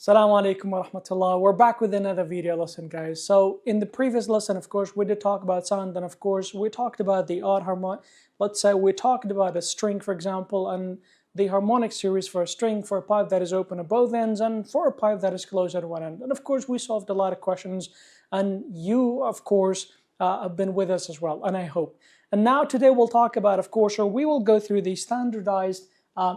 Assalamu alaikum wa rahmatullah. We're back with another video lesson, guys. So in the previous lesson, of course, we did talk about sound, and of course, we talked about the odd harmonic. Let's say we talked about a string, for example, and the harmonic series for a string, for a pipe that is open at both ends, and for a pipe that is closed at one end. And of course, we solved a lot of questions, and you, of course, have been with us as well, and I hope. And now today we'll talk about, of course, or we will go through the standardized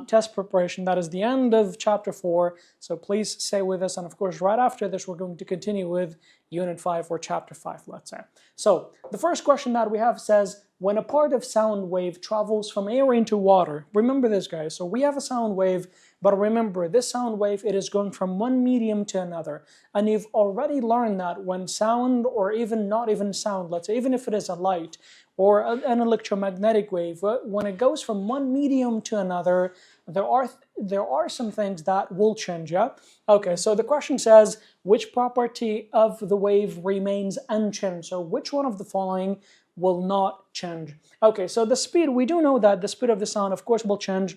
test preparation. That is the end of chapter 4, so please stay with us, and of course right after this we're going to continue with unit 5 or chapter 5, let's say. So the first question that we have says, when a part of sound wave travels from air into water, remember this, guys, so we have a sound wave, but remember this sound wave, it is going from one medium to another, and you've already learned that when sound, or even not even sound, let's say even if it is a light or an electromagnetic wave, when it goes from one medium to another, there are some things that will change, yeah? Okay, so the question says, which property of the wave remains unchanged? So which one of the following will not change? Okay, so the speed, we do know that the speed of the sound, of course, will change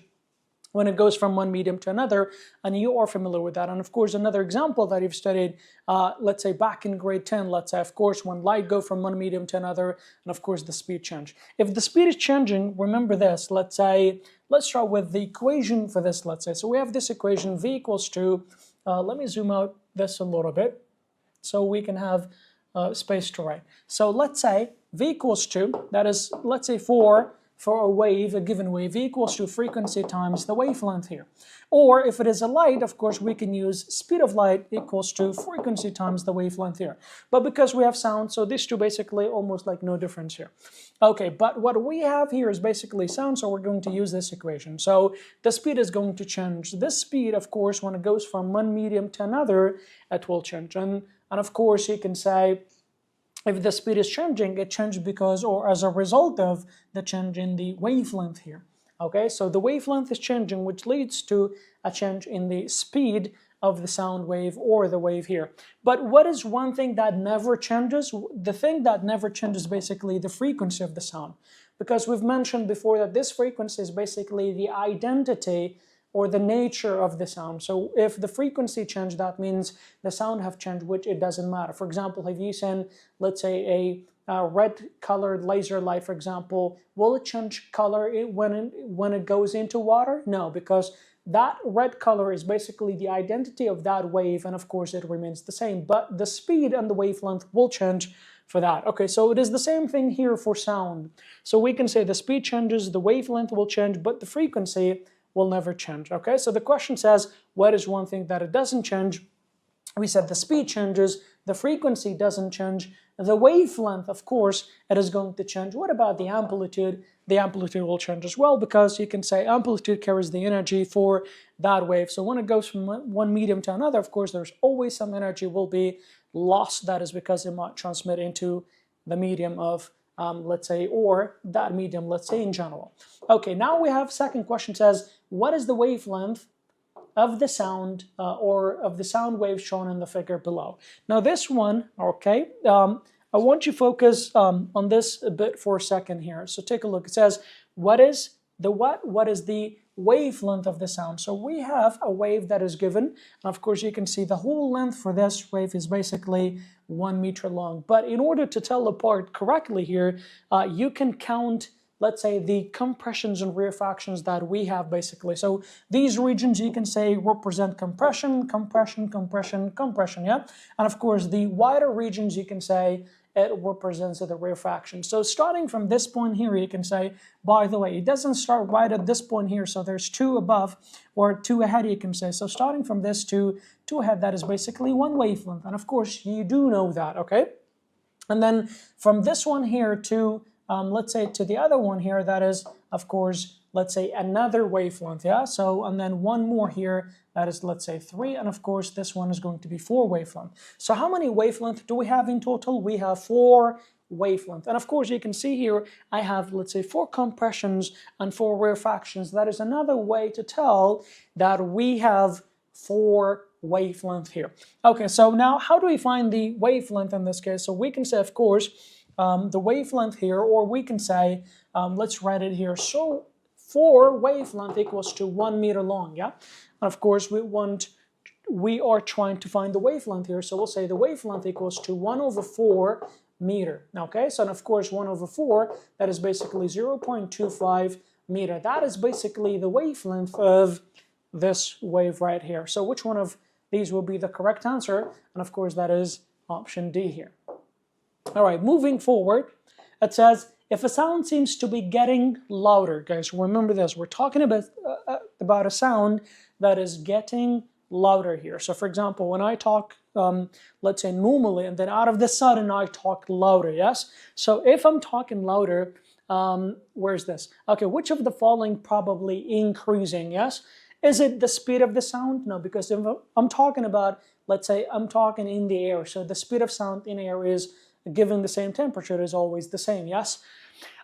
when it goes from one medium to another, and you are familiar with that. And of course, another example that you've studied, let's say back in grade 10, let's say, of course, when light go from one medium to another, and of course, the speed change. If the speed is changing, remember this, let's say, let's start with the equation for this, let's say. So we have this equation, V equals to, let me zoom out this a little bit, so we can have space to write. So let's say V equals to, that is, let's say for a wave, a given wave, V equals to frequency times the wavelength here. Or if it is a light, of course, we can use speed of light equals to frequency times the wavelength here. But because we have sound, so these two basically almost like no difference here. Okay, but what we have here is basically sound, so we're going to use this equation. So the speed is going to change. This speed, of course, when it goes from one medium to another, it will change. And of course, you can say, if the speed is changing, it changed because, or as a result of the change in the wavelength here. Okay, so the wavelength is changing, which leads to a change in the speed of the sound wave or the wave here. But what is one thing that never changes? The thing that never changes is basically the frequency of the sound. Because we've mentioned before that this frequency is basically the identity or the nature of the sound. So if the frequency changed, that means the sound have changed, which it doesn't matter. For example, if you send, let's say, a red colored laser light, for example, will it change color when it goes into water? No, because that red color is basically the identity of that wave, and of course it remains the same, but the speed and the wavelength will change for that. Okay, so it is the same thing here for sound. So we can say the speed changes, the wavelength will change, but the frequency will never change. Okay, so the question says, what is one thing that it doesn't change? We said the speed changes, the frequency doesn't change, the wavelength, of course, it is going to change. What about the amplitude? The amplitude will change as well, because you can say amplitude carries the energy for that wave. So when it goes from one medium to another, of course, there's always some energy will be lost. That is because it might transmit into the medium of let's say, or that medium, let's say, in general. Okay, now we have second question says, what is the wavelength of the sound or of the sound wave shown in the figure below? Now this one, okay, I want you to focus on this a bit for a second here. So take a look. It says, what is the wavelength of the sound? So we have a wave that is given, and of course you can see the whole length for this wave is basically 1 meter long. But in order to tell apart correctly here, you can count, let's say, the compressions and rarefactions that we have basically. So these regions you can say represent compression, compression, compression, compression, yeah? And of course the wider regions you can say it represents the rarefaction. So starting from this point here, you can say, by the way, it doesn't start right at this point here, so there's 2 above or 2 ahead, you can say. So starting from this to ahead, that is basically one wavelength. And of course, you do know that, okay? And then from this one here to, let's say, to the other one here, that is, of course, let's say another wavelength, yeah? So, and then one more here, that is, let's say 3, and of course this one is going to be 4 wavelength. So how many wavelengths do we have in total? We have 4 wavelengths. And of course you can see here, I have, let's say, 4 compressions and 4 rarefactions. That is another way to tell that we have 4 wavelength here. Okay, so now how do we find the wavelength in this case? So we can say, of course, the wavelength here, or we can say, let's write it here. So 4 wavelength equals to 1 meter long, yeah? And of course, we want we are trying to find the wavelength here. So we'll say the wavelength equals to 1/4 meter. Okay, so and of course 1/4, that is basically 0.25 meter. That is basically the wavelength of this wave right here. So which one of these will be the correct answer? And of course that is option D here. All right, moving forward, it says if a sound seems to be getting louder, guys, remember this, we're talking about a sound that is getting louder here. So for example, when I talk, let's say normally, and then out of the sudden I talk louder, yes? So if I'm talking louder, where's this? Okay, which of the following probably increasing, yes? Is it the speed of the sound? No, because if I'm talking about, let's say I'm talking in the air, so the speed of sound in air is given the same temperature is always the same, yes?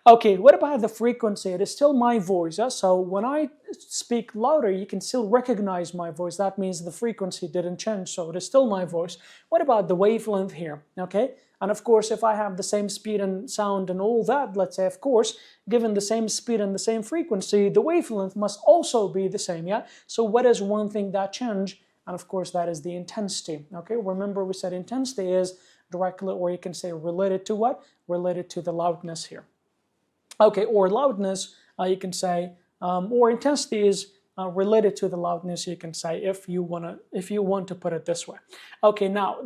Okay, what about the frequency? It is still my voice, yes? So when I speak louder, you can still recognize my voice. That means the frequency didn't change, so it is still my voice. What about the wavelength here, okay? And of course, if I have the same speed and sound and all that, let's say, of course, given the same speed and the same frequency, the wavelength must also be the same, yeah? So what is one thing that changed? And of course, that is the intensity, okay? Remember we said intensity is directly, or you can say related to what? Related to the loudness here. Okay, or loudness, you can say, or intensity is related to the loudness, you can say, if you want to put it this way. Okay, now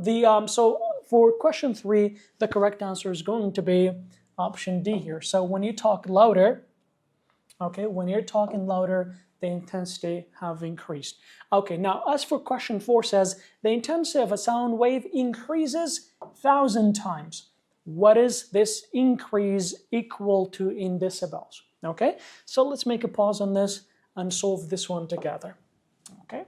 so for question 3, the correct answer is going to be option D here. So when you talk louder, okay, when you're talking louder, the intensity have increased. Okay, now as for question 4 says, the intensity of a sound wave increases 1,000 times. What is this increase equal to in decibels? Okay, so let's make a pause on this and solve this one together. Okay,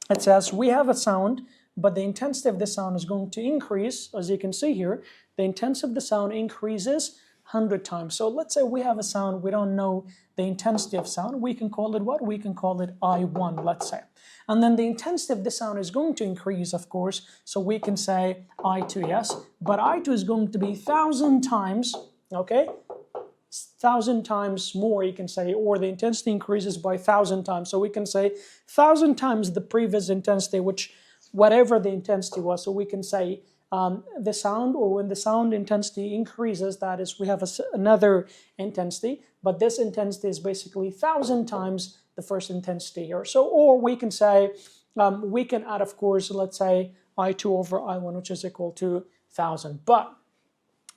it says we have a sound, but the intensity of the sound is going to increase. As you can see here, the intensity of the sound increases 100 times. So let's say we have a sound, we don't know the intensity of sound. We can call it what? We can call it I1, let's say. And then the intensity of the sound is going to increase, of course. So we can say I2, yes. But I2 is going to be 1,000 times, okay? 1,000 times more, you can say, or the intensity increases by 1,000 times. So we can say 1,000 times the previous intensity, which whatever the intensity was. So we can say the sound, or when the sound intensity increases, that is, we have another intensity, but this intensity is basically 1,000 times the first intensity here. So, or we can say, we can add, of course, let's say I2 over I1, which is equal to 1,000. But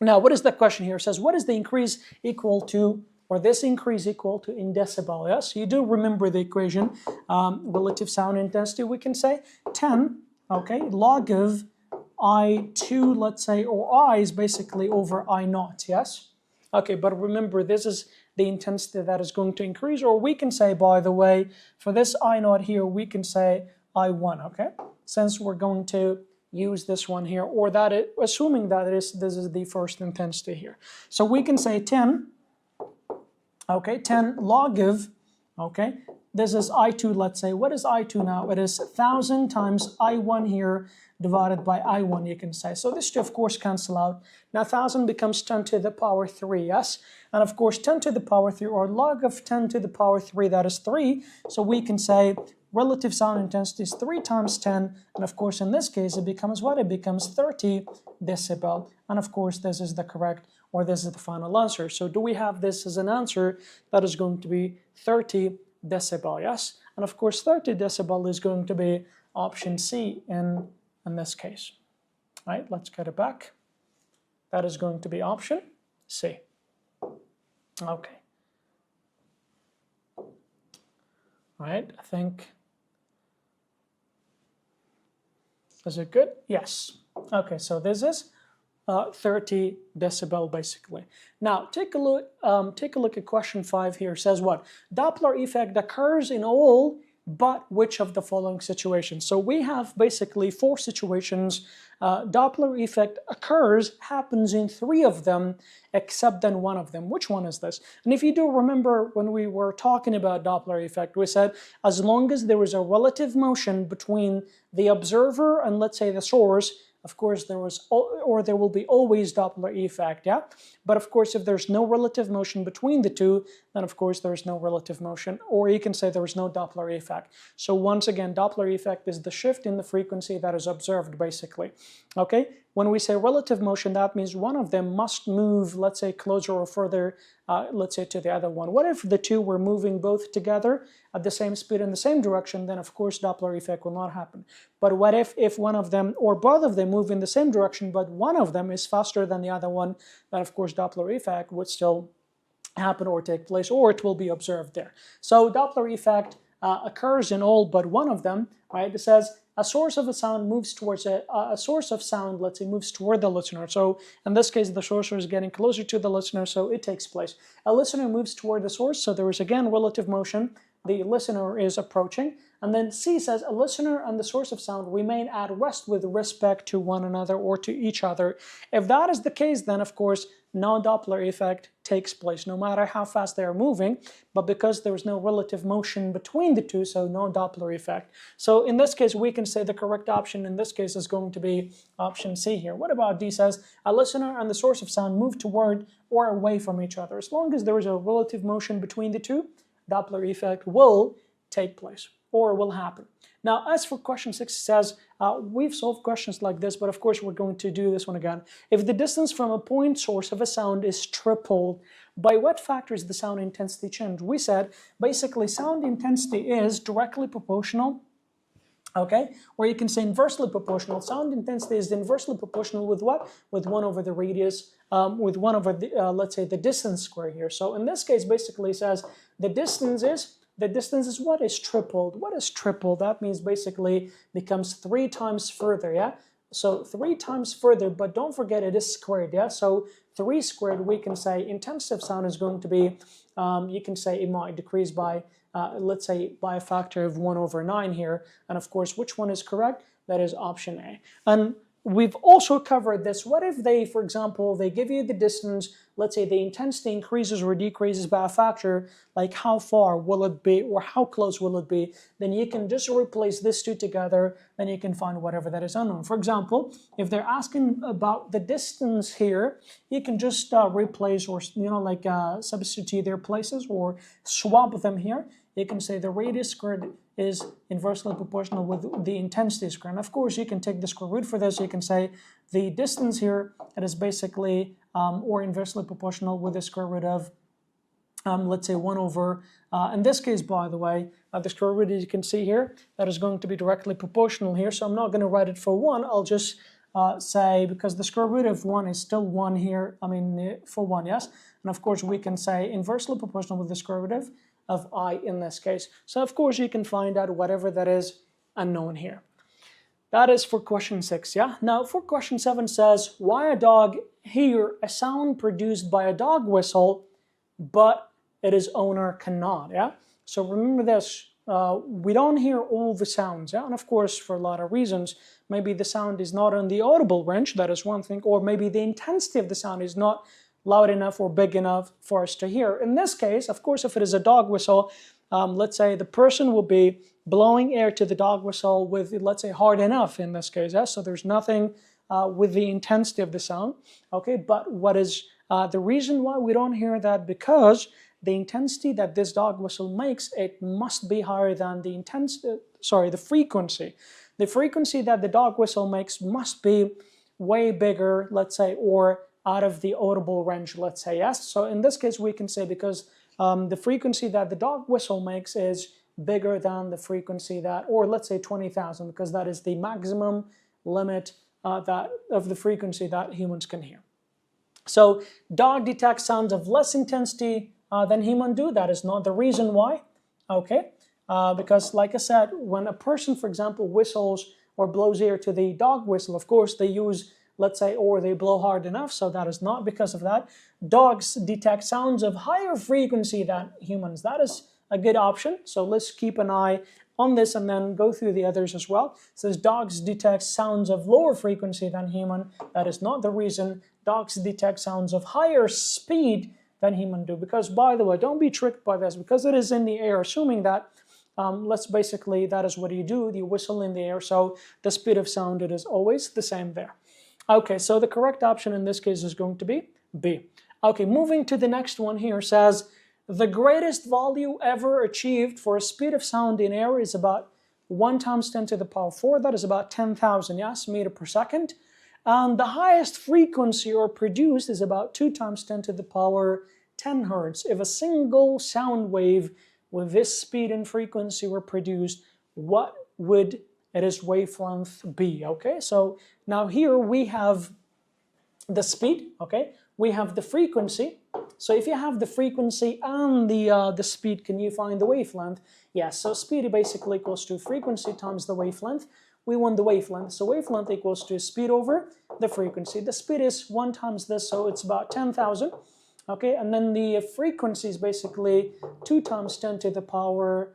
now, what is the question here? It says, what is the increase equal to, or this increase equal to in decibel? Yes, you do remember the equation, relative sound intensity. We can say 10, okay, log of I2, let's say, or I is basically over I0, yes? Okay, but remember, this is the intensity that is going to increase, or we can say, by the way, for this I0 here, we can say I1, okay? Since we're going to use this one here, or that it, assuming that this is the first intensity here. So we can say 10, okay, 10 log of, okay, this is I2, let's say. What is I2 now? It is 1,000 times I1 here divided by I1, you can say. So this two, of course, cancel out. Now 1,000 becomes 10 to the power 3, yes? And of course, 10 to the power 3, or log of 10 to the power 3, that is 3. So we can say relative sound intensity is 3 times 10. And of course, in this case, it becomes what? It becomes 30 decibel. And of course, this is the correct, or this is the final answer. So do we have this as an answer? That is going to be 30 decibel, yes? And of course, 30 decibel is going to be option C in this case. Right, let's get it back. That is going to be option C. Okay. Right, I think, is it good? Yes. Okay, so this is 30 decibel basically. Now take a look at question 5 here. It says what? Doppler effect occurs in all but which of the following situations? So we have basically 4 situations. Doppler effect happens in 3 of them, except in 1 of them. Which one is this? And if you do remember, when we were talking about Doppler effect, we said as long as there is a relative motion between the observer and, let's say, the source, of course there will be always Doppler effect, yeah? But of course, if there's no relative motion between the two, then of course there's no relative motion, or you can say there is no Doppler effect. So once again, Doppler effect is the shift in the frequency that is observed, basically. Okay? When we say relative motion, that means one of them must move, let's say, closer or further, let's say, to the other one. What if the two were moving both together at the same speed in the same direction? Then, of course, Doppler effect will not happen. But what if one of them, or both of them, move in the same direction, but one of them is faster than the other one, then, of course, Doppler effect would still happen or take place, or it will be observed there. So Doppler effect occurs in all but one of them, right? It says a source of a sound moves towards a source of sound, let's say, moves toward the listener. So in this case, the source is getting closer to the listener, so it takes place. A listener moves toward the source, so there is again relative motion. The listener is approaching. And then C says a listener and the source of sound remain at rest with respect to one another or to each other. If that is the case, then of course no Doppler effect takes place, no matter how fast they are moving, but because there is no relative motion between the two, so no Doppler effect. So in this case, we can say the correct option in this case is going to be option C here. What about D says a listener and the source of sound move toward or away from each other? As long as there is a relative motion between the two, Doppler effect will take place or will happen. Now, as for question 6, it says, we've solved questions like this, but of course we're going to do this one again. If the distance from a point source of a sound is tripled, by what factor is the sound intensity changed? We said, basically, sound intensity is directly proportional, okay? Or you can say inversely proportional. Sound intensity is inversely proportional with what? With 1 over the radius, with 1 over, the, let's say, the distance square here. So in this case, basically, it says the distance is what is tripled. What is tripled? That means basically becomes 3 times further, yeah? So 3 times further, but don't forget it is squared, yeah? So 3 squared, we can say intensity of sound is going to be, you can say it might decrease by, let's say, by a factor of 1 over 9 here. And of course, which one is correct? That is option A. And we've also covered this. What if they, for example, they give you the distance, let's say the intensity increases or decreases by a factor, like how far will it be or how close will it be? Then you can just replace these two together, then you can find whatever that is unknown. For example, if they're asking about the distance here, you can just replace or, like substitute their places or swap them here. You can say the radius squared is inversely proportional with the intensity square. And of course, you can take the square root for this. You can say the distance here, it is basically or inversely proportional with the square root of, let's say, 1 over, in this case, by the way, the square root, as you can see here, that is going to be directly proportional here. So I'm not going to write it for 1. I'll just say, because the square root of 1 is still 1 here, for 1, yes? And of course, we can say inversely proportional with the square root of I in this case. So of course you can find out whatever that is unknown here. That is for question 6, yeah? Now for question 7 says, why a dog hear a sound produced by a dog whistle, but its owner cannot, yeah? So remember this, we don't hear all the sounds, yeah? And of course, for a lot of reasons, maybe the sound is not in the audible range, that is one thing, or maybe the intensity of the sound is not loud enough or big enough for us to hear. In this case, of course, if it is a dog whistle, let's say the person will be blowing air to the dog whistle with, let's say, hard enough in this case. Yeah? So there's nothing with the intensity of the sound. Okay, but what is the reason why we don't hear that? Because the intensity that this dog whistle makes, it must be higher than the the frequency. The frequency that the dog whistle makes must be way bigger, let's say, or out of the audible range, let's say, yes? So in this case, we can say because the frequency that the dog whistle makes is bigger than the frequency that, or let's say 20,000, because that is the maximum limit of the frequency that humans can hear. So dog detects sounds of less intensity than human do. That is not the reason why, okay? Because like I said, when a person, for example, whistles or blows air to the dog whistle, of course, they use, let's say, or they blow hard enough, so that is not because of that. Dogs detect sounds of higher frequency than humans. That is a good option, so let's keep an eye on this and then go through the others as well. It says dogs detect sounds of lower frequency than human. That is not the reason. Dogs detect sounds of higher speed than human do, because, by the way, don't be tricked by this, because it is in the air, assuming that let's basically, that is what you do, you whistle in the air, so the speed of sound, it is always the same there. Okay, so the correct option in this case is going to be B. Okay, moving to the next one here says, the greatest value ever achieved for a speed of sound in air is about 1 times 10 to the power 4, that is about 10,000, yes, meter per second. And the highest frequency or produced is about 2 times 10 to the power 10 hertz. If a single sound wave with this speed and frequency were produced, what would its wavelength be? Okay, so now here we have the speed, okay? We have the frequency. So if you have the frequency and the speed, can you find the wavelength? Yes, so speed basically equals to frequency times the wavelength. We want the wavelength. So wavelength equals to speed over the frequency. The speed is 1 times this, so it's about 10,000. Okay, and then the frequency is basically 2 times 10 to the power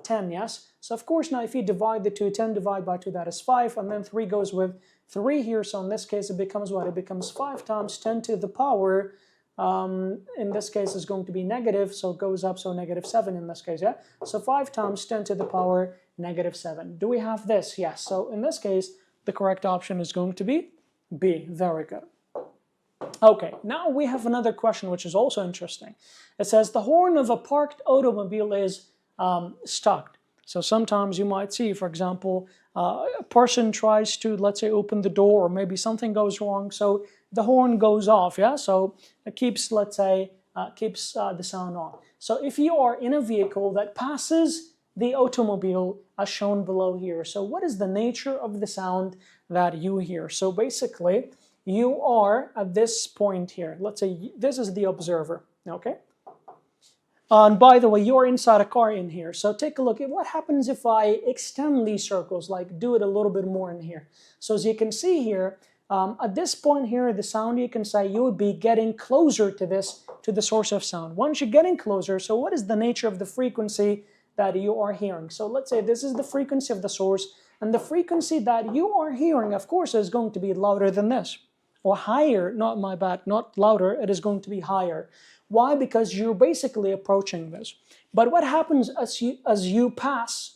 10, yes? So of course now if you divide the two, 10 divided by 2, that is 5, and then 3 goes with 3 here, so in this case it becomes what? It becomes 5 times 10 to the power, in this case is going to be negative, so it goes up, so negative 7 in this case, yeah? So 5 times 10 to the power negative 7. Do we have this? Yes, so in this case the correct option is going to be B. Very good. Okay, now we have another question which is also interesting. It says the horn of a parked automobile is stuck. So sometimes you might see, for example, a person tries to, let's say, open the door, or maybe something goes wrong, so the horn goes off, yeah? So it keeps, let's say, keeps the sound on. So if you are in a vehicle that passes the automobile as shown below here, so what is the nature of the sound that you hear? So basically, you are at this point here. Let's say this is the observer, okay? And by the way, you're inside a car in here. So take a look at what happens if I extend these circles, like do it a little bit more in here. So as you can see here, at this point here, the sound, you can say you would be getting closer to this, to the source of sound. Once you're getting closer, so what is the nature of the frequency that you are hearing? So let's say this is the frequency of the source, and the frequency that you are hearing, of course, is going to be louder than this. Or higher, not my bad, not louder, it is going to be higher. Why? Because you're basically approaching this. But what happens as you pass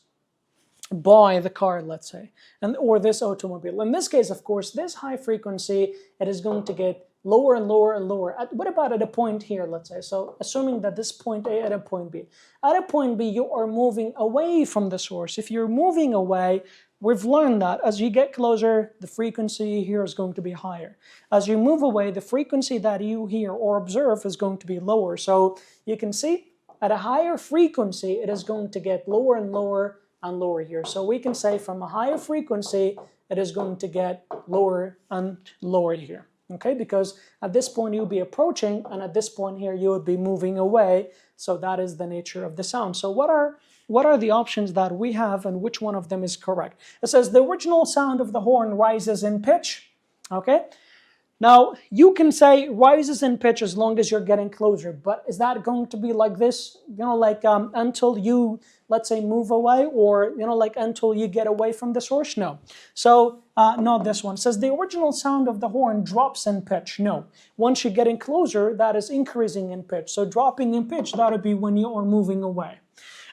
by the car, let's say, or this automobile? In this case, of course, this high frequency, it is going to get lower and lower and lower. What about at a point here, let's say? So assuming that this point A at a point B. At a point B, you are moving away from the source. If you're moving away, we've learned that as you get closer, the frequency here is going to be higher. As you move away, the frequency that you hear or observe is going to be lower. So you can see at a higher frequency, it is going to get lower and lower and lower here. So we can say from a higher frequency, it is going to get lower and lower here. Okay, because at this point you'll be approaching, and at this point here you would be moving away. So that is the nature of the sound. So what are the options that we have, and which one of them is correct? It says the original sound of the horn rises in pitch. Okay, now you can say rises in pitch as long as you're getting closer, but is that going to be like this, you know, like until you, let's say, move away, or, you know, like until you get away from the source? No. So not this one. It says the original sound of the horn drops in pitch. No. Once you're getting closer, that is increasing in pitch. So dropping in pitch, that would be when you are moving away.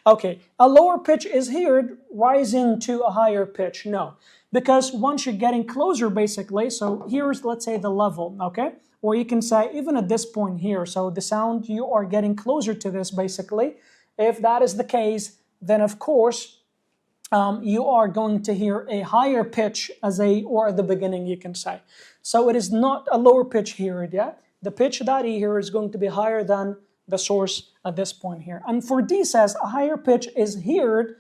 Okay, a lower pitch is heard rising to a higher pitch. No, because once you're getting closer, basically, so here's, let's say, the level, okay? Or you can say even at this point here, so the sound, you are getting closer to this, basically. If that is the case, then of course, you are going to hear a higher pitch or at the beginning, you can say. So it is not a lower pitch here, yeah? The pitch that you hear is going to be higher than the source at this point here. And for D says a higher pitch is heard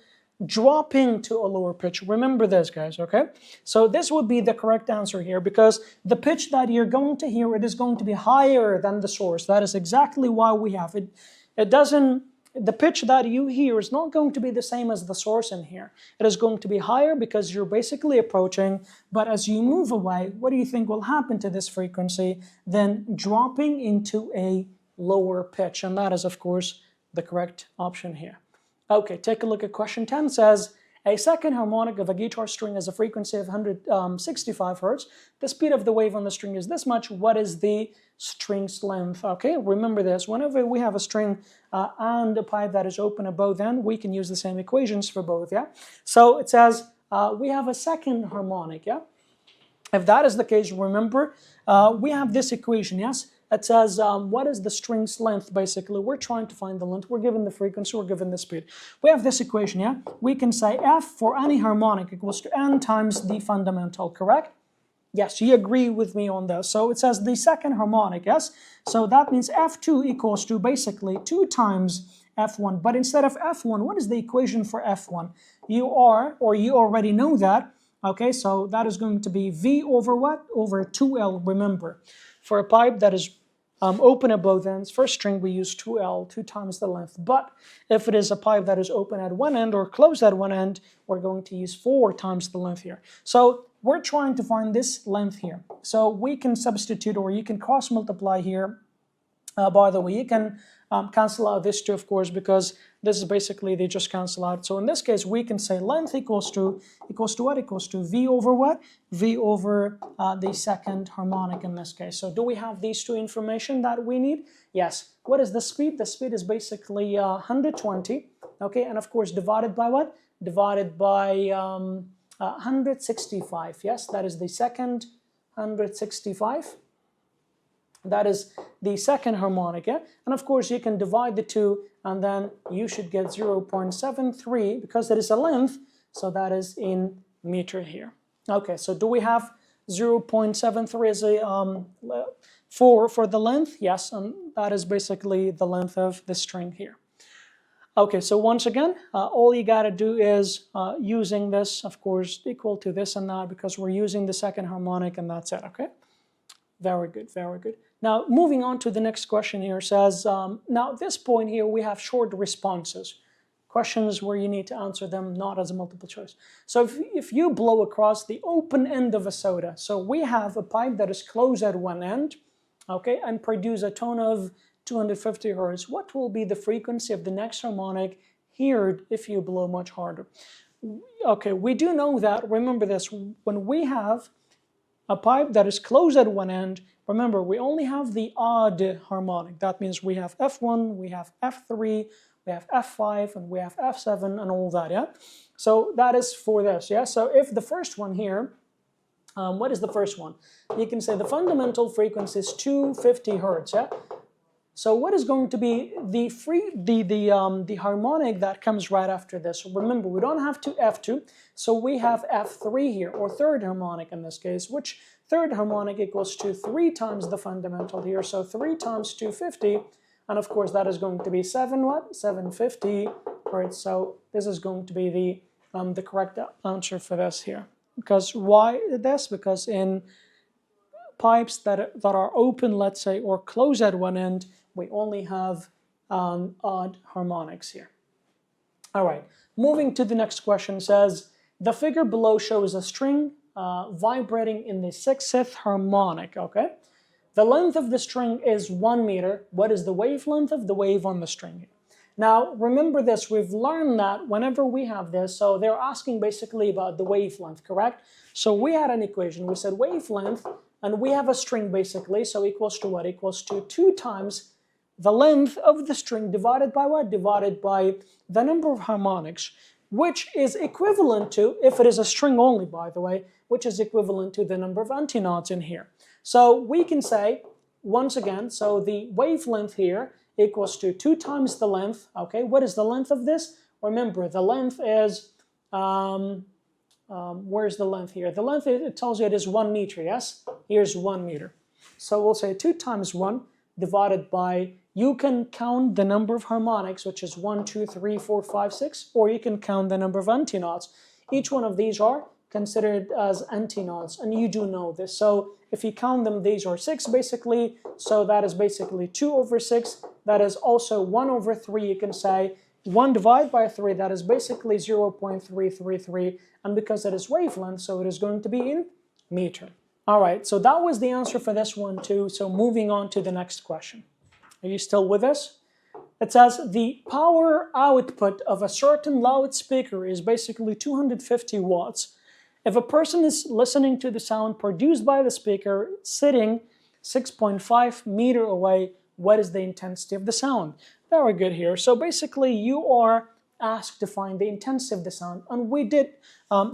dropping to a lower pitch. Remember this, guys, okay? So this would be the correct answer here, because the pitch that you're going to hear, it is going to be higher than the source. That is exactly why we have it. The pitch that you hear is not going to be the same as the source in here. It is going to be higher because you're basically approaching, but as you move away, what do you think will happen to this frequency? Then dropping into a lower pitch, and that is, of course, the correct option here. Okay, take a look at question 10. Says A second harmonic of a guitar string has a frequency of 165 hertz. The speed of the wave on the string is this much. What is the string's length? Okay, remember this. Whenever we have a string and a pipe that is open at both ends, we can use the same equations for both, yeah? So it says we have a second harmonic, yeah? If that is the case, remember, we have this equation, yes? It says, what is the string's length, basically? We're trying to find the length. We're given the frequency, we're given the speed. We have this equation, yeah? We can say F for any harmonic equals to N times the fundamental, correct? Yes, you agree with me on this. So it says the second harmonic, yes? So that means F2 equals to basically 2 times F1. But instead of F1, what is the equation for F1? You already know that. Okay, so that is going to be V over what? Over 2L, remember. For a pipe that is open at both ends, for a string we use 2L, 2 times the length. But if it is a pipe that is open at one end or closed at one end, we're going to use 4 times the length here. So we're trying to find this length here. So we can substitute, or you can cross multiply here. By the way, you can cancel out this 2, of course, because this is basically, they just cancel out. So in this case, we can say length equals to what? Equals to V over what? V over the second harmonic in this case. So do we have these two information that we need? Yes. What is the speed? The speed is basically 120, okay? And of course, divided by what? Divided by 165, yes? That is the second 165. That is the second harmonic, yeah? And of course, you can divide the two, and then you should get 0.73, because there is a length, so that is in meter here. Okay, so do we have 0.73 as a for the length? Yes, and that is basically the length of the string here. Okay, so once again, all you gotta do is using this, of course, equal to this and that, because we're using the second harmonic, and that's it, okay? Very good, very good. Now, moving on to the next question here says, now at this point here, we have short responses. Questions where you need to answer them not as a multiple choice. So if you blow across the open end of a soda, so we have a pipe that is closed at one end, okay, and produce a tone of 250 hertz, what will be the frequency of the next harmonic heard if you blow much harder? Okay, we do know that, remember this, when we have a pipe that is closed at one end, remember, we only have the odd harmonic. That means we have F1, we have F3, we have F5, and we have F7, and all that, yeah? So that is for this, yeah? So if the first one here, what is the first one? You can say the fundamental frequency is 250 hertz, yeah? So what is going to be the harmonic that comes right after this? Remember, we don't have F2, so we have F3 here, or third harmonic in this case, which third harmonic equals to 3 times the fundamental here, so 3 times 250, and of course that is going to be 750 hertz. So this is going to be the correct answer for this here. Because why this? Because in pipes that are open, let's say, or closed at one end, we only have odd harmonics here. All right, moving to the next question says, the figure below shows a string vibrating in the 6th harmonic, okay? The length of the string is 1 meter. What is the wavelength of the wave on the string here? Now, remember this, we've learned that whenever we have this, so they're asking basically about the wavelength, correct? So we had an equation, we said wavelength, and we have a string basically, so equals to what? Equals to 2 times the length of the string divided by what? Divided by the number of harmonics, which is equivalent to, if it is a string only, by the way, which is equivalent to the number of antinodes in here. So we can say, once again, so the wavelength here equals to 2 times the length, okay? What is the length of this? Remember, the length is, where's the length here? The length, it tells you it is 1 meter, yes? Here's 1 meter. So we'll say 2 times 1 divided by, you can count the number of harmonics, which is 1, 2, 3, 4, 5, 6, or you can count the number of antinodes. Each one of these are considered as antinodes, and you do know this. So if you count them, these are 6 basically, so that is basically 2 over 6. That is also 1 over 3, you can say. 1 divided by 3, that is basically 0.333, and because it is wavelength, so it is going to be in meter. All right, so that was the answer for this one too. So moving on to the next question. Are you still with us? it says the power output of a certain loudspeaker is basically 250 watts. If a person is listening to the sound produced by the speaker sitting 6.5 meters away, what is the intensity of the sound? Very good here. So basically you are asked to find the intensity of the sound, and we did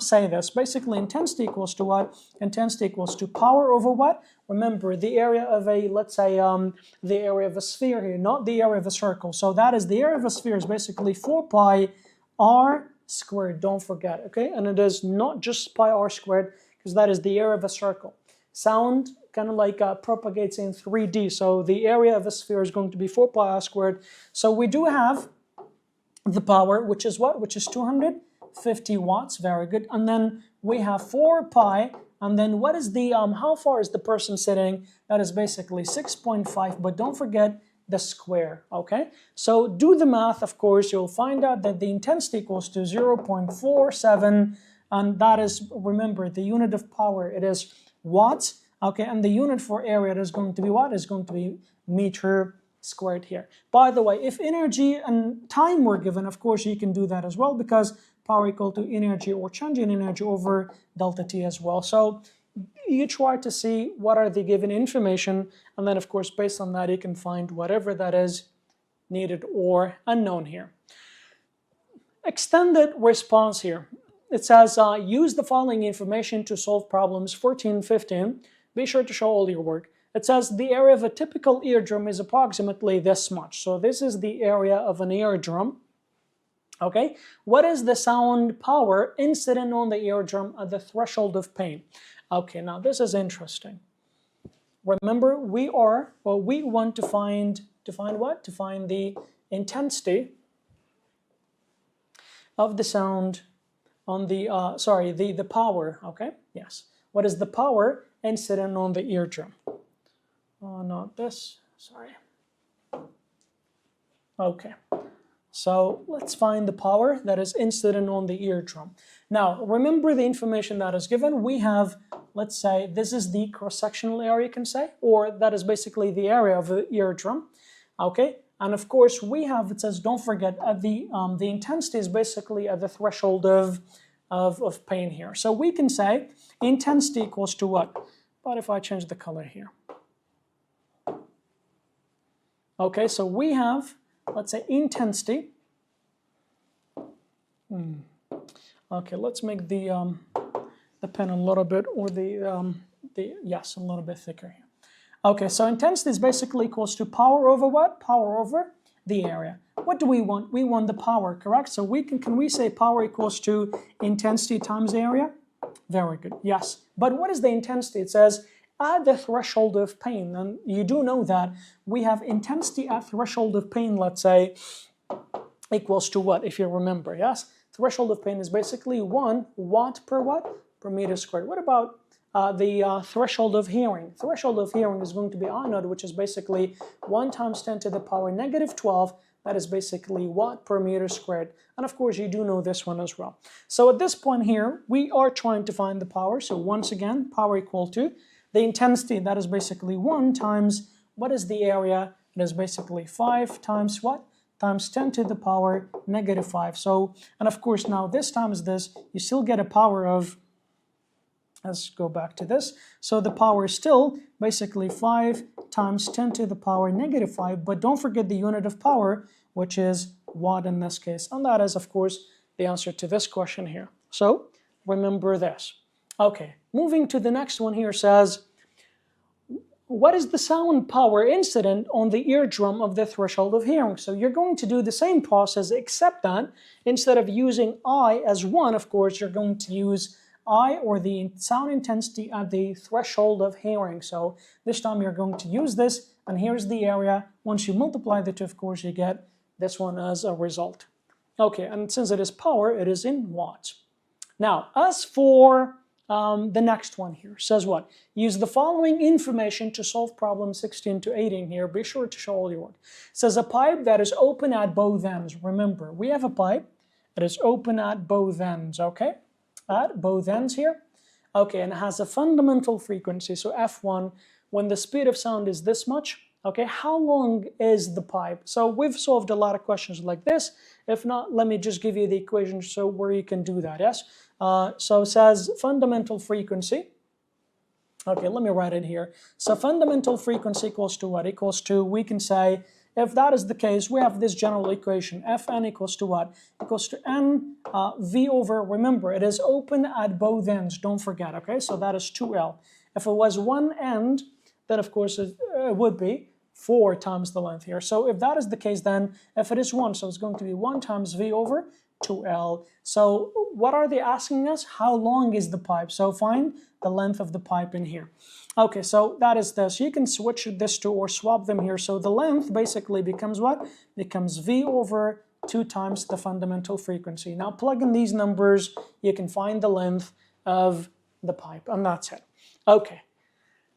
say this. Basically intensity equals to what? Intensity equals to power over what? Remember the area of a, let's say the area of a sphere here, not the area of a circle. So that is the area of a sphere is basically 4 pi r squared, don't forget, okay? And it is not just pi r squared, because that is the area of a circle. Sound kind of like propagates in 3D, so the area of a sphere is going to be 4 pi r squared. So we do have the power, which is what? Which is 250 watts, very good. And then we have 4 pi, and then what is the, how far is the person sitting? That is basically 6.5, but don't forget the square, okay? So do the math, of course, you'll find out that the intensity equals to 0.47, and that is, remember, the unit of power, it is watts, okay? And the unit for area is going to be what? Is going to be meter squared here. By the way, if energy and time were given, of course you can do that as well, because power equal to energy or change in energy over delta T as well. So you try to see what are the given information, and then of course based on that you can find whatever that is needed or unknown here. Extended response here. It says use the following information to solve problems 14, 15. Be sure to show all your work. It says the area of a typical eardrum is approximately this much. So this is the area of an eardrum. Okay, what is the sound power incident on the eardrum at the threshold of pain? Okay, now this is interesting. Remember, we want to find what? To find the intensity of the sound on the, the power, okay? Yes. What is the power incident on the eardrum? Oh, not this, sorry. Okay, so let's find the power that is incident on the eardrum. Now, remember the information that is given. We have, let's say, this is the cross-sectional area, you can say, or that is basically the area of the eardrum, okay? And of course, we have, it says, don't forget, the intensity is basically at the threshold of pain here. So we can say intensity equals to what? But if I change the color here. Okay, so we have, let's say, intensity. Okay, let's make the pen a little bit, or yes, a little bit thicker here. Okay, so intensity is basically equals to power over what? Power over the area. What do we want? We want the power, correct? So we can we say power equals to intensity times area? Very good, yes. But what is the intensity? It says at the threshold of pain, and you do know that we have intensity at threshold of pain, let's say, equals to what, if you remember, yes? Threshold of pain is basically 1 watt per what? Per meter squared. What about the threshold of hearing? Threshold of hearing is going to be I naught, which is basically 1 times 10 to the power negative 12. That is basically watt per meter squared. And of course, you do know this one as well. So at this point here, we are trying to find the power. So once again, power equal to the intensity, that is basically 1 times, what is the area? It is basically 5 times what? Times 10 to the power negative 5. So, and of course, now this times this, you still get a power of, let's go back to this. So the power is still basically 5 times 10 to the power negative 5, but don't forget the unit of power, which is watt in this case. And that is, of course, the answer to this question here. So remember this. Okay, moving to the next one here says, what is the sound power incident on the eardrum of the threshold of hearing? So you're going to do the same process, except that instead of using I as 1, of course, you're going to use I, or the sound intensity at the threshold of hearing. So this time you're going to use this, and here's the area. Once you multiply the two, of course, you get this one as a result. Okay, and since it is power, it is in watts. Now, as for the next one here, says what? Use the following information to solve problem 16 to 18 here. Be sure to show all your work. It says a pipe that is open at both ends. Remember, we have a pipe that is open at both ends, okay? At both ends here. Okay, and it has a fundamental frequency, so F1. When the speed of sound is this much, Okay, how long is the pipe? So we've solved a lot of questions like this. If not, let me just give you the equation so where you can do that, yes? So it says fundamental frequency. Okay, let me write it here. So fundamental frequency equals to what? Equals to, we can say, if that is the case, we have this general equation, Fn equals to what? Equals to n V over, remember, it is open at both ends, don't forget, okay? So that is 2L. If it was one end, then of course it would be 4 times the length here. So if that is the case, then if it is 1, so it's going to be 1 times V over 2L. So what are they asking us? How long is the pipe? So find the length of the pipe in here. Okay, so that is this. You can switch this to or swap them here. So the length basically becomes what? Becomes V over 2 times the fundamental frequency. Now plug in these numbers, you can find the length of the pipe, and that's it. Okay.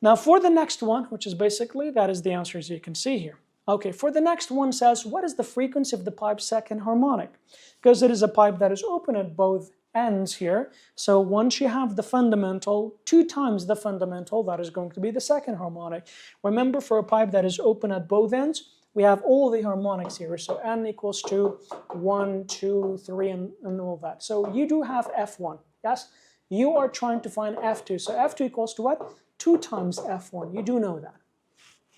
Now for the next one, which is basically, that is the answer as you can see here. Okay, for the next one says, what is the frequency of the pipe's second harmonic? Because it is a pipe that is open at both ends here. So once you have the fundamental, 2 times the fundamental, that is going to be the second harmonic. Remember, for a pipe that is open at both ends, we have all the harmonics here. So n equals to 1, 2, 3, and all that. So you do have F1, yes? You are trying to find F2. So F2 equals to what? 2 times F1. You do know that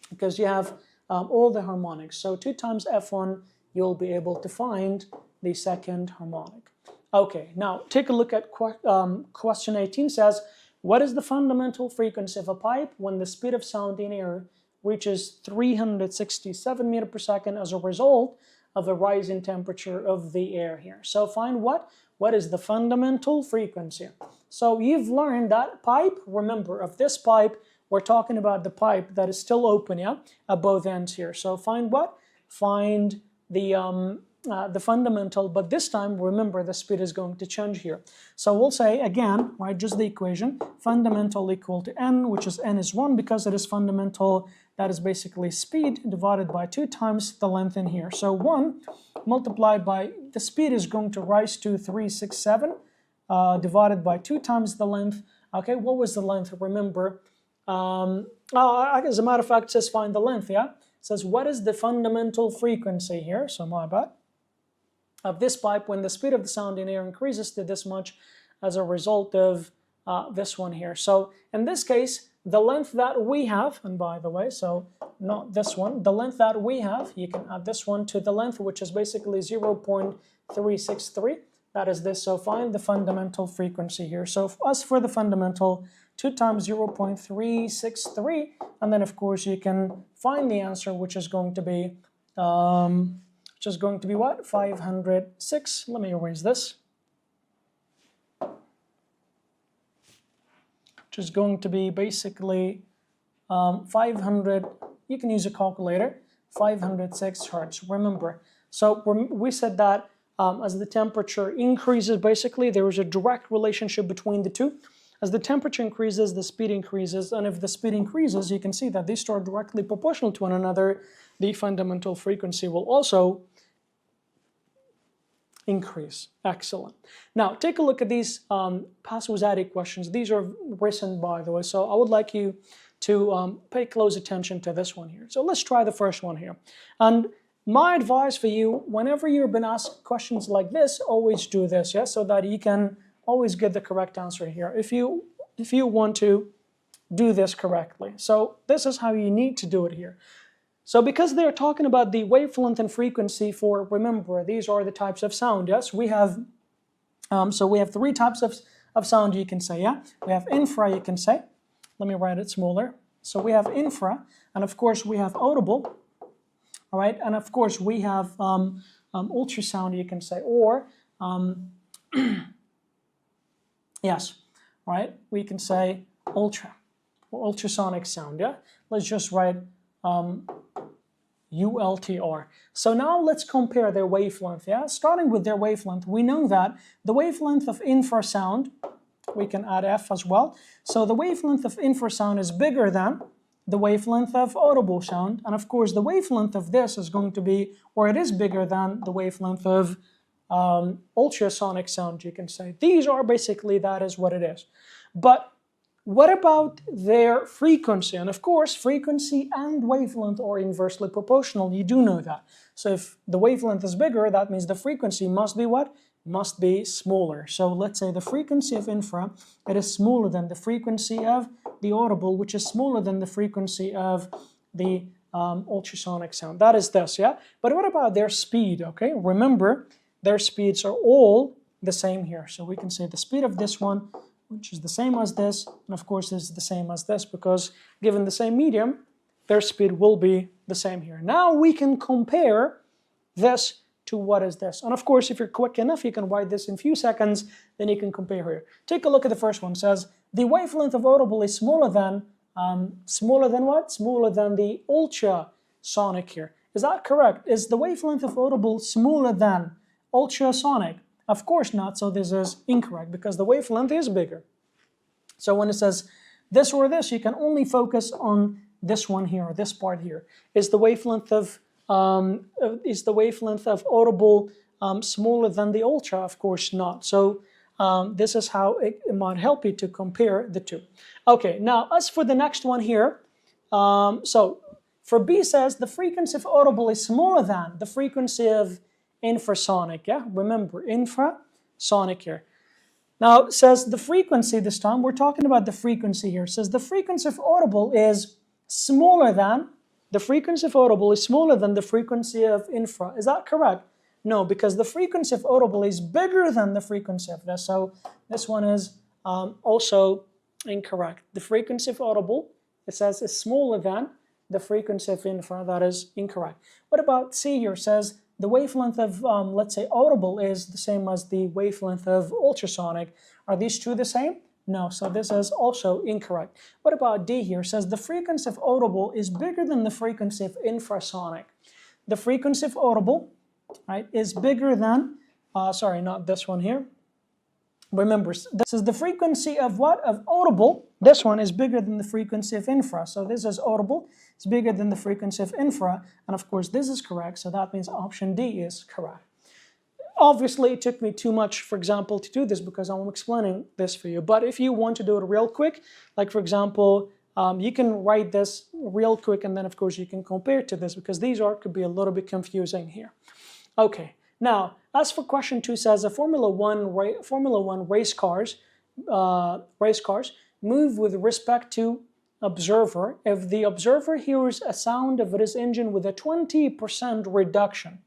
because you have all the harmonics. So 2 times F1, you'll be able to find the second harmonic. Okay, now take a look at question 18. Says, what is the fundamental frequency of a pipe when the speed of sound in air reaches 367 meters per second as a result of a rise in temperature of the air here? So find what? What is the fundamental frequency? So you've learned that pipe, remember, of this pipe, we're talking about the pipe that is still open, yeah, at both ends here. So find what? Find the fundamental, but this time, remember, the speed is going to change here. So we'll say, again, right, just the equation, fundamental equal to n, which is n is 1 because it is fundamental. That is basically speed divided by 2 times the length in here. So 1 multiplied by, the speed is going to rise to 367 divided by 2 times the length. Okay, what was the length? Remember, as a matter of fact, it says find the length, yeah? It says, what is the fundamental frequency here? So my bad. Of this pipe when the speed of the sound in air increases to this much as a result of this one here. So in this case, the length that we have, and by the way, so not this one, the length that we have, you can add this one to the length, which is basically 0.363. That is this. So find the fundamental frequency here. So as for the fundamental, 2 times 0.363, and then of course you can find the answer, which is going to be what? 506. Let me erase this. Which is going to be basically 500. You can use a calculator. 506 hertz. Remember. So we said that as the temperature increases, basically there is a direct relationship between the two. As the temperature increases, the speed increases, and if the speed increases, you can see that these two are directly proportional to one another. The fundamental frequency will also increase. Excellent. Now, take a look at these password questions. These are recent, by the way, so I would like you to pay close attention to this one here. So let's try the first one here. And my advice for you, whenever you've been asked questions like this, always do this, yeah, so that you can always get the correct answer here if you want to do this correctly. So this is how you need to do it here. So because they're talking about the wavelength and frequency for, remember, these are the types of sound, yes? We have, so we have 3 types of sound, you can say, yeah? We have infra, you can say. Let me write it smaller. So we have infra, and of course we have audible, all right? And of course we have ultrasound, you can say, or, yes, right? We can say ultrasonic sound, yeah? Let's just write ULTR. So now let's compare their wavelength, yeah? Starting with their wavelength, we know that the wavelength of infrasound, we can add F as well. So the wavelength of infrasound is bigger than the wavelength of audible sound. And of course, the wavelength of this is going to be, or it is bigger than the wavelength of ultrasonic sound, you can say. These are basically, that is what it is. But what about their frequency? And of course, frequency and wavelength are inversely proportional. You do know that. So if the wavelength is bigger, that means the frequency must be what? Must be smaller. So let's say the frequency of infra, it is smaller than the frequency of the audible, which is smaller than the frequency of the ultrasonic sound. That is this, yeah? But what about their speed, okay? Remember, their speeds are all the same here. So we can say the speed of this one, which is the same as this, and of course this is the same as this, because given the same medium, their speed will be the same here. Now we can compare this to what is this. And of course, if you're quick enough, you can write this in a few seconds, then you can compare here. Take a look at the first one. It says, the wavelength of audible is smaller than what? Smaller than the ultrasonic here. Is that correct? Is the wavelength of audible smaller than ultrasonic? Of course not, so this is incorrect because the wavelength is bigger. So when it says this or this, you can only focus on this one here, this part here. Is the wavelength of audible smaller than the ultra? Of course not. So this is how it might help you to compare the two. Okay, now as for the next one here, so for B says the frequency of audible is smaller than the frequency of infrasonic, yeah? Remember, infrasonic here. Now, it says the frequency this time, we're talking about the frequency here. It says the frequency of audible is smaller than, the frequency of audible is smaller than the frequency of infra. Is that correct? No, because the frequency of audible is bigger than the frequency of this. So this one is also incorrect. The frequency of audible, it says, is smaller than the frequency of infra. That is incorrect. What about C here? It says the wavelength of, let's say, audible is the same as the wavelength of ultrasonic. Are these two the same? No, so this is also incorrect. What about D here? It says the frequency of audible is bigger than the frequency of infrasonic. The frequency of audible, right, is bigger than, sorry, not this one here. Remember, this is the frequency of what? Of audible. This one is bigger than the frequency of infra. So this is audible. It's bigger than the frequency of infra. And of course, this is correct. So that means option D is correct. Obviously, it took me too much, for example, to do this because I'm explaining this for you. But if you want to do it real quick, like for example, you can write this real quick and then of course you can compare it to this because these could be a little bit confusing here. Okay. Now, as for question 2 says, a Formula One race cars move with respect to observer if the observer hears a sound of its engine with a 20% reduction.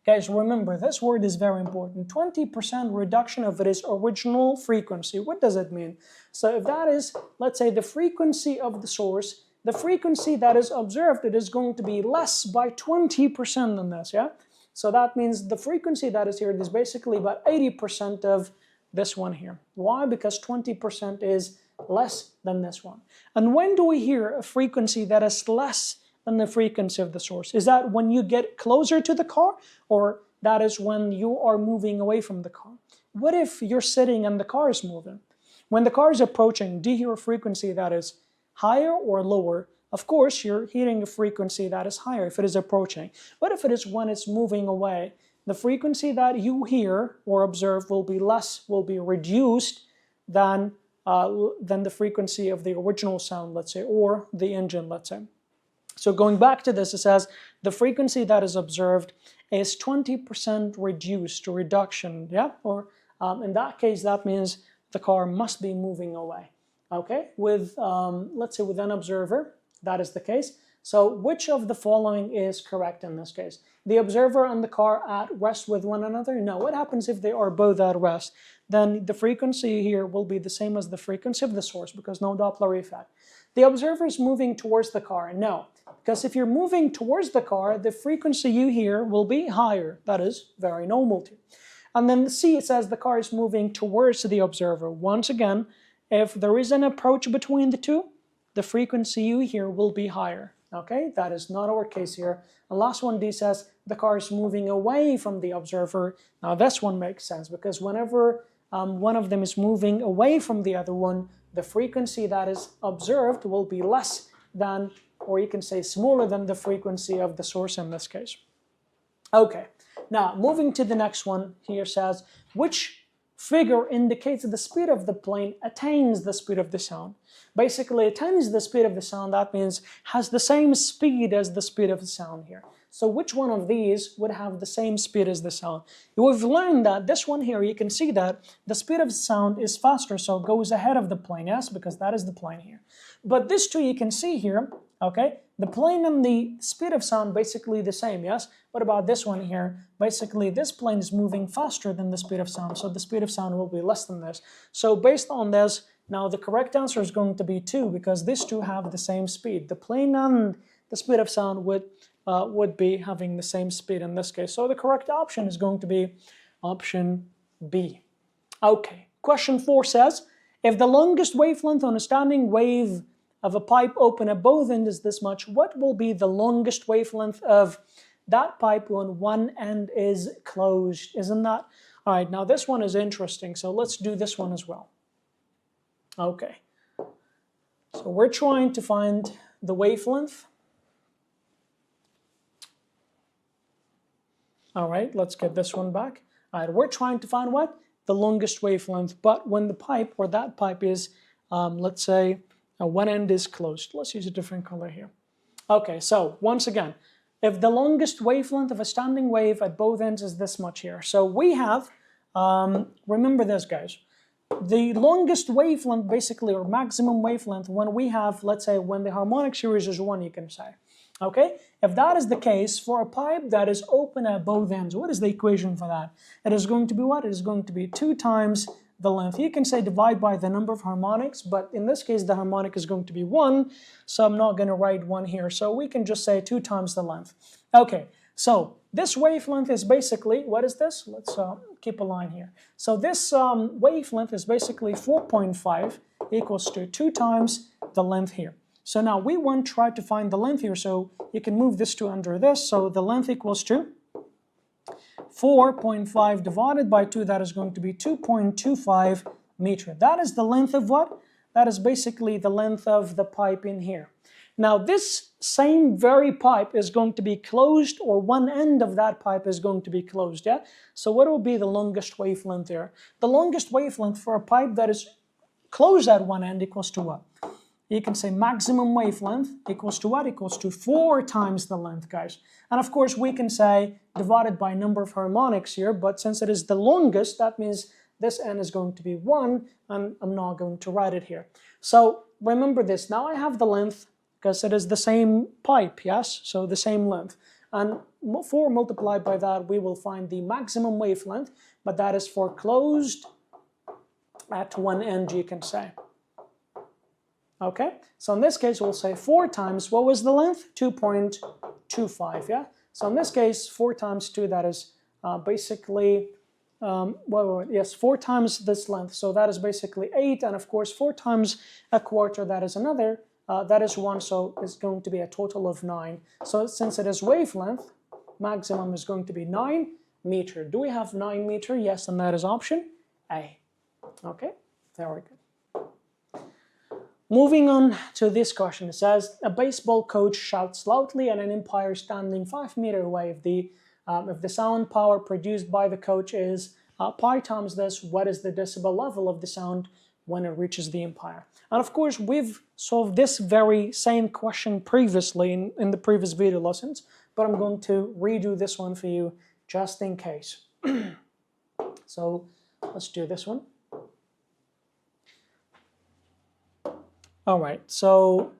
Guys, remember, this word is very important. 20% reduction of its original frequency. What does it mean? So if that is, let's say, the frequency of the source, the frequency that is observed, it is going to be less by 20% than this, yeah? So that means the frequency that is here is basically about 80% of this one here. Why? Because 20% is less than this one. And when do we hear a frequency that is less than the frequency of the source? Is that when you get closer to the car, or that is when you are moving away from the car? What if you're sitting and the car is moving? When the car is approaching, do you hear a frequency that is higher or lower? Of course, you're hearing a frequency that is higher if it is approaching. What if it is when it's moving away? The frequency that you hear or observe will be less, will be reduced than the frequency of the original sound, let's say, or the engine, let's say. So going back to this, it says the frequency that is observed is 20% reduced, or reduction, yeah? Or in that case, that means the car must be moving away, okay? With, let's say with an observer, that is the case. So which of the following is correct in this case? The observer and the car at rest with one another? No. What happens if they are both at rest? Then the frequency here will be the same as the frequency of the source because no Doppler effect. The observer is moving towards the car? No. Because if you're moving towards the car, the frequency you hear will be higher. That is very normal too. And then C, it says the car is moving towards the observer. Once again, if there is an approach between the two, the frequency you hear will be higher. Okay, that is not our case here. The last one, D, says the car is moving away from the observer. Now this one makes sense because whenever one of them is moving away from the other one, the frequency that is observed will be less than, or you can say smaller than, the frequency of the source in this case. Okay, now moving to the next one here says, which figure indicates the speed of the plane attains the speed of the sound. Basically, attains the speed of the sound, that means has the same speed as the speed of the sound here. So which one of these would have the same speed as the sound? We've learned that this one here, you can see that the speed of the sound is faster, so it goes ahead of the plane, yes, because that is the plane here. But this two you can see here, okay, the plane and the speed of sound basically the same, yes? What about this one here? Basically, this plane is moving faster than the speed of sound, so the speed of sound will be less than this. So based on this, now the correct answer is going to be 2, because these two have the same speed. The plane and the speed of sound would be having the same speed in this case. So the correct option is going to be option B. Okay, question 4 says, if the longest wavelength on a standing wave of a pipe open at both ends is this much, what will be the longest wavelength of that pipe when one end is closed? Isn't that? All right, now this one is interesting, so let's do this one as well. Okay, so we're trying to find the wavelength. All right, let's get this one back. All right, we're trying to find what? The longest wavelength, but when the pipe or that pipe is, let's say, one end is closed. Let's use a different color here. Okay, so once again, if the longest wavelength of a standing wave at both ends is this much here. So we have, remember this guys, the longest wavelength basically, or maximum wavelength, when we have, let's say, when the harmonic series is 1, you can say. Okay, if that is the case for a pipe that is open at both ends, what is the equation for that? It is going to be what? It is going to be 2 times the length. You can say divide by the number of harmonics, but in this case the harmonic is going to be 1, so I'm not going to write 1 here. So we can just say 2 times the length. Okay, so this wavelength is basically, what is this? Let's keep a line here. So this wavelength is basically 4.5 equals to 2 times the length here. So now we want to try to find the length here, so you can move this 2 under this. So the length equals to 4.5 divided by 2, that is going to be 2.25 meter. That is the length of what? That is basically the length of the pipe in here. Now this same very pipe is going to be closed, or one end of that pipe is going to be closed, yeah? So what will be the longest wavelength there? The longest wavelength for a pipe that is closed at one end equals to what? You can say maximum wavelength equals to what? Equals to 4 times the length, guys. And of course, we can say divided by number of harmonics here, but since it is the longest, that means this n is going to be 1, and I'm not going to write it here. So remember this. Now I have the length, because it is the same pipe, yes? So the same length. And 4 multiplied by that, we will find the maximum wavelength, but that is for closed at one end, you can say. Okay, so in this case, we'll say 4 times, what was the length? 2.25, yeah? So in this case, 4 times 2, that is basically, yes, 4 times this length. So that is basically 8, and of course, 4 times a quarter, that is another, that is 1, so it's going to be a total of 9. So since it is wavelength, maximum is going to be 9 meter. Do we have 9 meter? Yes, and that is option A. Okay, very good. Moving on to this question, it says, a baseball coach shouts loudly at an umpire standing 5 meters away. If the sound power produced by the coach is pi times this, what is the decibel level of the sound when it reaches the umpire? And of course, we've solved this very same question previously in the previous video lessons, but I'm going to redo this one for you just in case. So let's do this one. All right, so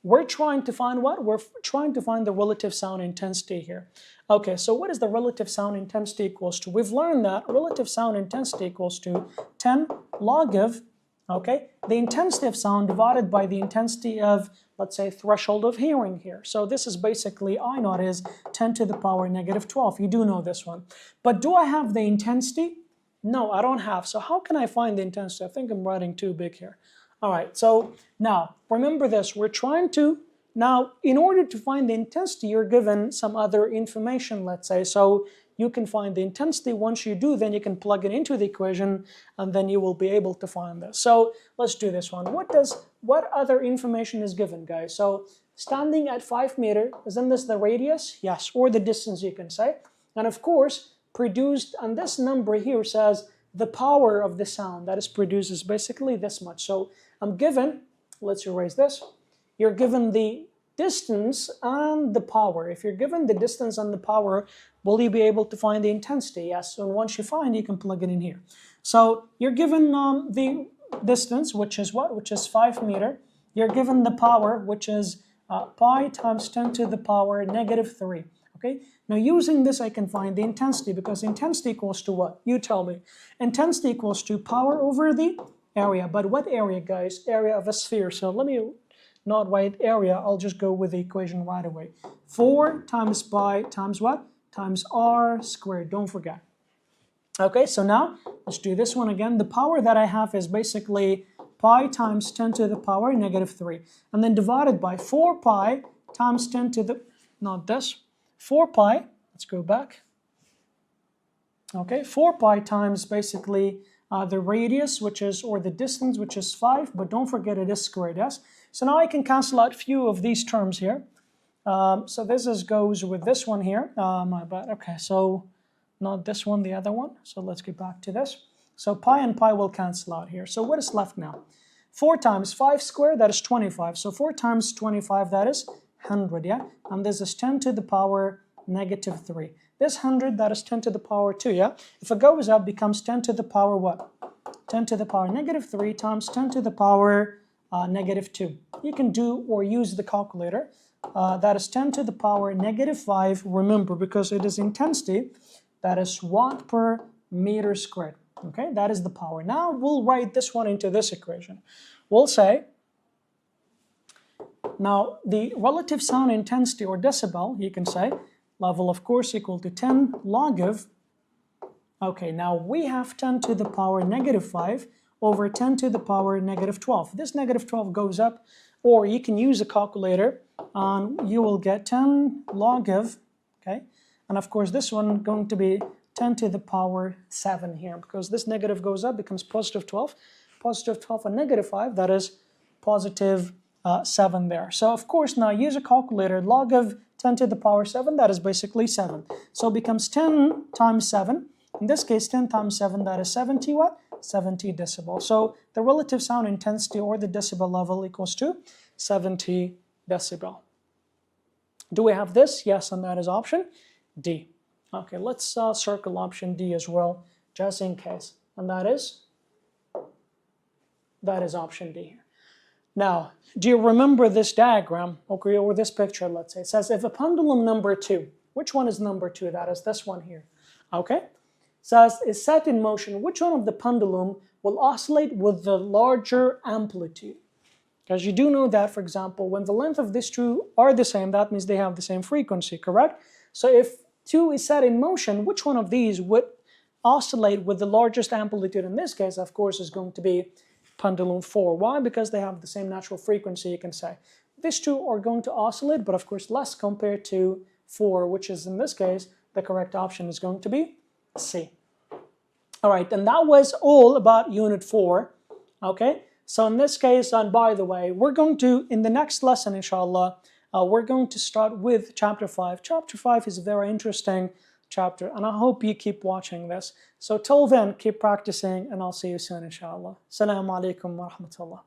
we're trying to find what? We're trying to find the relative sound intensity here. Okay, so what is the relative sound intensity equals to? We've learned that relative sound intensity equals to 10 log of, okay, the intensity of sound divided by the intensity of, let's say, threshold of hearing here. So this is basically I naught is 10 to the power negative 12. You do know this one. But do I have the intensity? No, I don't have. So how can I find the intensity? I think I'm writing too big here. All right, so now remember this, we're trying to, now in order to find the intensity, you're given some other information, let's say, so you can find the intensity. Once you do, then you can plug it into the equation, and then you will be able to find this. So let's do this one. What other information is given, guys? So standing at 5 meters, isn't this the radius? Yes, or the distance, you can say. And of course, produced, and this number here says the power of the sound that is produced is basically this much. So I'm given, let's erase this, you're given the distance and the power. If you're given the distance and the power, will you be able to find the intensity? Yes, and once you find, you can plug it in here. So you're given the distance, which is what? Which is 5 meters. You're given the power, which is pi times 10 to the power negative 3. Okay. Now using this, I can find the intensity, because intensity equals to what? You tell me. Intensity equals to power over the area. But what area, guys? Area of a sphere. So let me not write area. I'll just go with the equation right away. 4 times pi times what? Times r squared. Don't forget. Okay, so now let's do this one again. The power that I have is basically pi times 10 to the power negative 3. And then divided by 4 pi times 10 to the, not this, 4 pi, let's go back. Okay, 4 pi times basically the radius, which is, or the distance, which is 5, but don't forget it is squared, yes? So now I can cancel out a few of these terms here. So this goes with this one here. My bad. Okay, so not this one, the other one. So let's get back to this. So pi and pi will cancel out here. So what is left now? 4 times 5 squared, that is 25. So 4 times 25, that is 100, yeah? And this is 10 to the power negative 3. This 100, that is 10 to the power 2, yeah? If it goes up, becomes 10 to the power what? 10 to the power negative 3 times 10 to the power negative 2. You can do or use the calculator. That is 10 to the power negative 5. Remember, because it is intensity, that is watt per meter squared. Okay, that is the power. Now we'll write this one into this equation. We'll say, now the relative sound intensity, or decibel, you can say, level of course equal to 10 log of, okay, now we have 10 to the power negative 5 over 10 to the power negative 12. This negative 12 goes up, or you can use a calculator, and you will get 10 log of, okay, and of course this one going to be 10 to the power 7 here, because this negative goes up, becomes positive 12. Positive 12 and negative 5, that is positive 7 there. So of course now use a calculator. Log of 10 to the power 7, that is basically 7. So it becomes 10 times 7. In this case, 10 times 7, that is 70 what? 70 decibel. So the relative sound intensity, or the decibel level, equals to 70 decibel. Do we have this? Yes, and that is option D. Okay, let's circle option D as well, just in case. And that is option D here. Now, do you remember this diagram, okay, or this picture, let's say? It says if a pendulum number 2, which one is number 2? That is this one here, okay? It says is set in motion, which one of the pendulum will oscillate with the larger amplitude? Because you do know that, for example, when the length of these two are the same, that means they have the same frequency, correct? So if 2 is set in motion, which one of these would oscillate with the largest amplitude? In this case, of course, is going to be pendulum 4. Why? Because they have the same natural frequency, you can say. These two are going to oscillate, but of course less compared to 4, which is, in this case, the correct option is going to be C. All right, and that was all about Unit 4, okay? So in this case, and by the way, we're going to, in the next lesson, inshallah, we're going to start with Chapter 5. Chapter 5 is a very interesting chapter, and I hope you keep watching this. So till then, keep practicing, and I'll see you soon, inshallah. Assalamu alaikum wa rahmatullah.